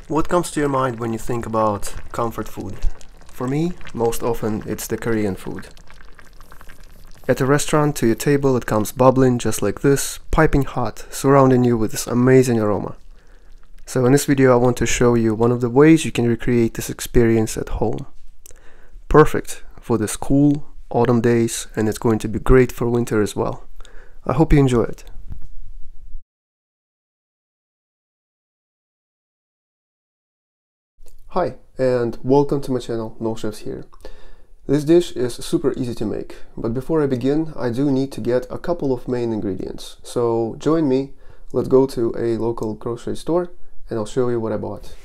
What comes to your mind when you think about comfort food? For me, most often it's the Korean food. At a restaurant, to your table it comes bubbling just like this, piping hot, surrounding you with this amazing aroma. So in this video I want to show you one of the ways you can recreate this experience at home. Perfect for this cool autumn days, and it's going to be great for winter as well. I hope you enjoy it. Hi, and welcome to my channel, No Chefs here. This dish is super easy to make, but before I begin, I do need to get a couple of main ingredients. So join me, let's go to a local grocery store and I'll show you what I bought.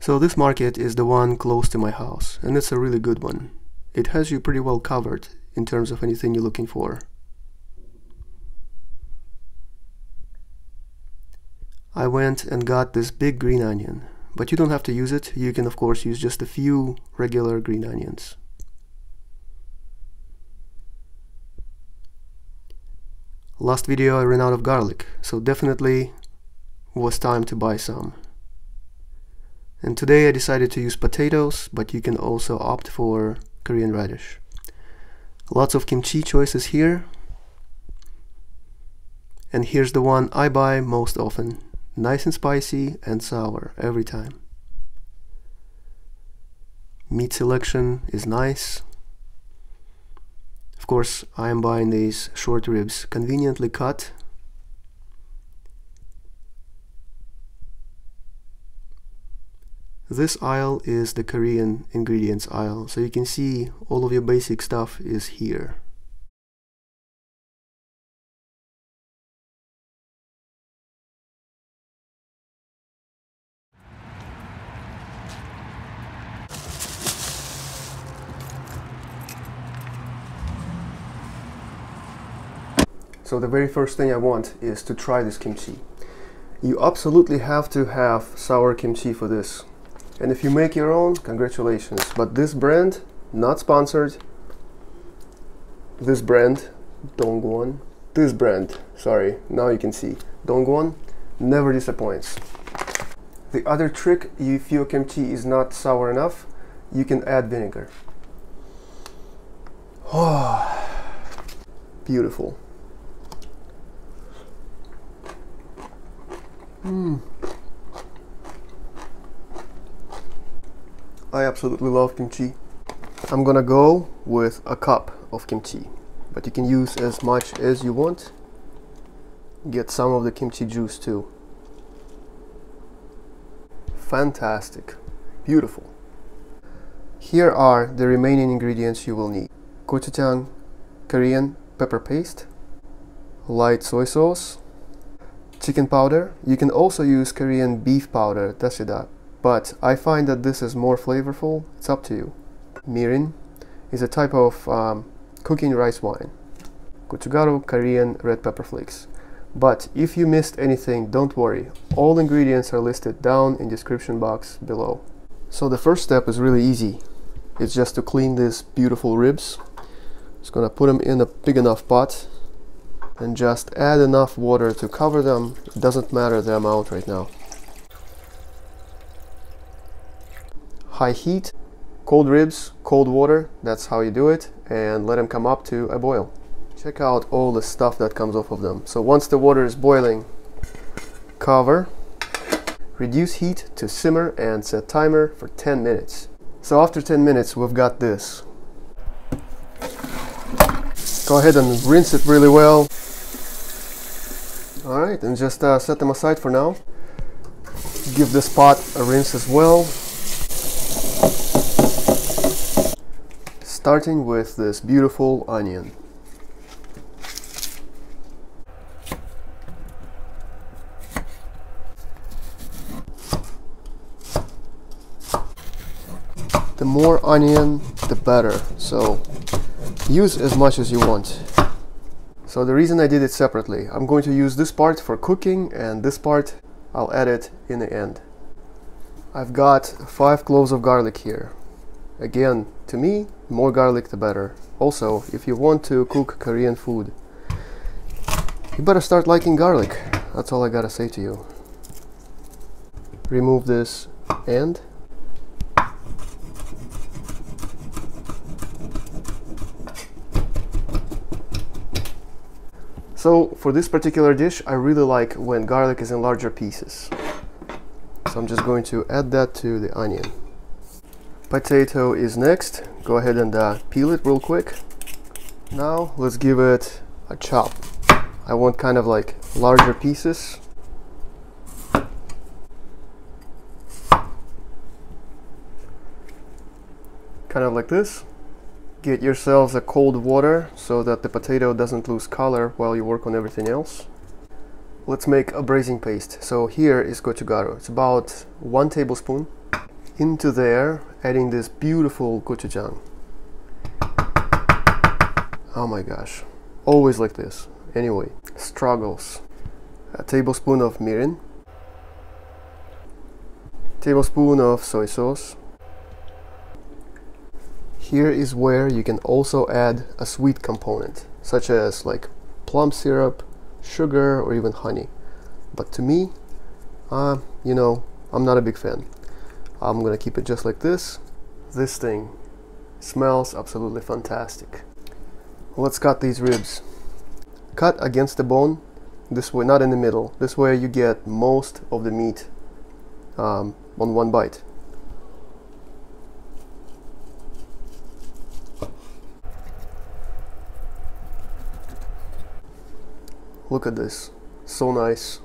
So this market is the one close to my house, and it's a really good one. It has you pretty well covered in terms of anything you're looking for. I went and got this big green onion, but you don't have to use it. You can of course use just a few regular green onions. Last video I ran out of garlic, so definitely was time to buy some. And today I decided to use potatoes, but you can also opt for Korean radish. Lots of kimchi choices here. And here's the one I buy most often. Nice and spicy and sour every time. Meat selection is nice. Of course, I am buying these short ribs, conveniently cut. This aisle is the Korean ingredients aisle, so you can see all of your basic stuff is here. So the very first thing I want is to try this kimchi. You absolutely have to have sour kimchi for this. And if you make your own, congratulations. But this brand, not sponsored. This brand, Dongwon. This brand, sorry, now you can see. Dongwon never disappoints. The other trick, if your kimchi is not sour enough, you can add vinegar. Oh, beautiful. I absolutely love kimchi. I'm gonna go with a cup of kimchi, but you can use as much as you want. Get some of the kimchi juice too. Fantastic, beautiful. Here are the remaining ingredients you will need. Gochujang, Korean pepper paste, light soy sauce, chicken powder. You can also use Korean beef powder, dashi, but I find that this is more flavorful. It's up to you. Mirin is a type of cooking rice wine. Gochugaru, Korean red pepper flakes. But if you missed anything, don't worry. All ingredients are listed down in the description box below. So the first step is really easy. It's just to clean these beautiful ribs. Just gonna put them in a big enough pot and just add enough water to cover them. It doesn't matter the amount right now. High heat, cold ribs, cold water, that's how you do it, and let them come up to a boil. Check out all the stuff that comes off of them. So once the water is boiling, cover, reduce heat to simmer and set timer for 10 minutes. So after 10 minutes we've got this. Go ahead and rinse it really well. Alright, and just set them aside for now. Give this pot a rinse as well. Starting with this beautiful onion. The more onion, the better. So use as much as you want. So the reason I did it separately, I'm going to use this part for cooking and this part I'll add it in the end. I've got 5 cloves of garlic here. Again, to me, more garlic the better. Also, if you want to cook Korean food, you better start liking garlic. That's all I gotta say to you. Remove this end. So for this particular dish, I really like when garlic is in larger pieces. So I'm just going to add that to the onion. Potato is next. Go ahead and peel it real quick. Now let's give it a chop. I want kind of like larger pieces. Kind of like this. Get yourselves a cold water so that the potato doesn't lose color while you work on everything else. Let's make a braising paste. So here is Gochugaru. It's about 1 tablespoon. Into there, adding this beautiful Gochujang. Oh my gosh, always like this. Anyway, struggles. A tablespoon of mirin. Tablespoon of soy sauce. Here is where you can also add a sweet component, such as like plum syrup, sugar, or even honey. But to me, you know, I'm not a big fan. I'm gonna keep it just like this. This thing smells absolutely fantastic. Let's cut these ribs. Cut against the bone, this way, not in the middle. This way you get most of the meat on one bite. Look at this, so nice.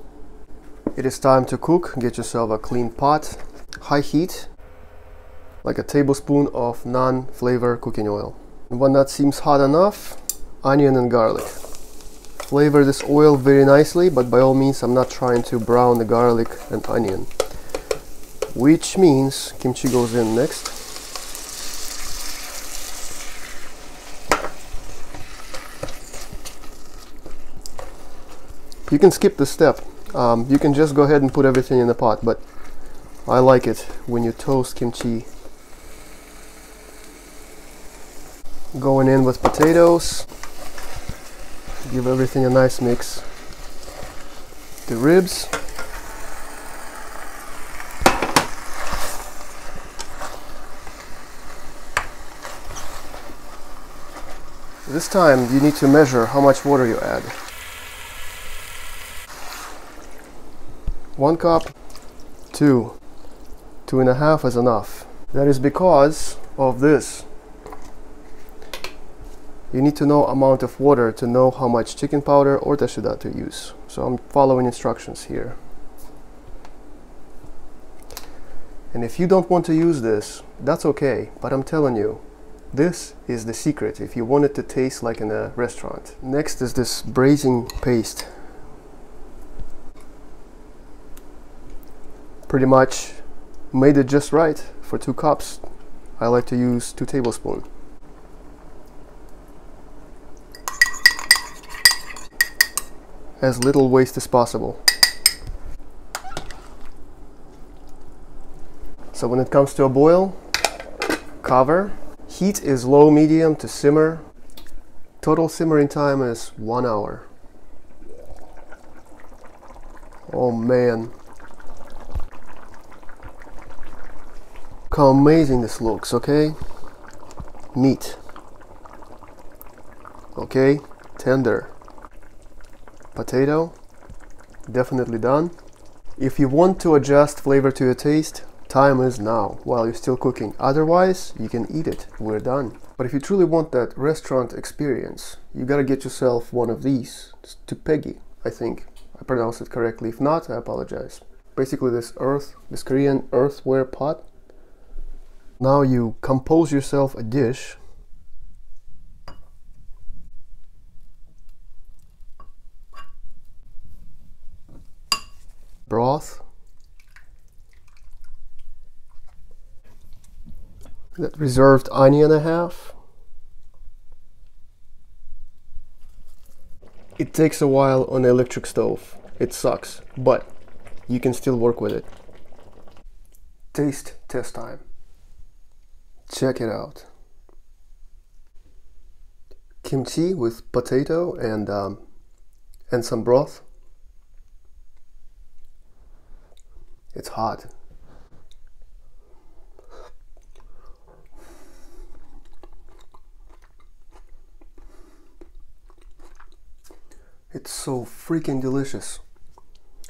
It is time to cook. Get yourself a clean pot, high heat, like a tablespoon of non-flavor cooking oil. And when that seems hot enough, onion and garlic. Flavor this oil very nicely, but by all means I'm not trying to brown the garlic and onion. Which means kimchi goes in next. You can skip this step. You can just go ahead and put everything in the pot, but I like it when you toast kimchi. Going in with potatoes. Give everything a nice mix. The ribs. This time you need to measure how much water you add. 1 cup, 2, 2.5 is enough. That is because of this. You need to know amount of water to know how much chicken powder or dashuda to use. So I'm following instructions here. And if you don't want to use this, that's okay, but I'm telling you, this is the secret if you want it to taste like in a restaurant. Next is this braising paste. Pretty much made it just right for 2 cups. I like to use 2 tablespoons. As little waste as possible. So when it comes to a boil, cover. Heat is low medium to simmer. Total simmering time is 1 hour. Oh man. Look how amazing this looks, okay? Meat. Okay, tender. Potato, definitely done. If you want to adjust flavor to your taste, time is now, while you're still cooking. Otherwise, you can eat it. We're done. But if you truly want that restaurant experience, you gotta get yourself one of these. It's tteokbokki, I think I pronounced it correctly. If not, I apologize. Basically this Korean earthware pot. Now you compose yourself a dish. Broth. That reserved onion I have. It takes a while on the electric stove. It sucks, but you can still work with it. Taste test time. Check it out. Kimchi with potato and some broth. It's hot. It's so freaking delicious.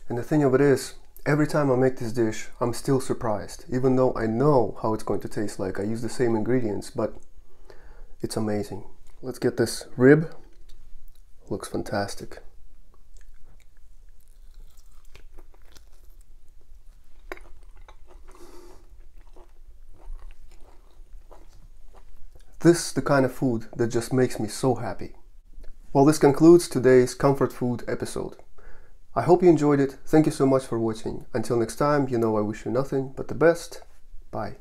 And the thing of it is, every time I make this dish, I'm still surprised. Even though I know how it's going to taste like. I use the same ingredients, but it's amazing. Let's get this rib. Looks fantastic. This is the kind of food that just makes me so happy. Well, this concludes today's comfort food episode. I hope you enjoyed it. Thank you so much for watching. Until next time, you know I wish you nothing but the best. Bye.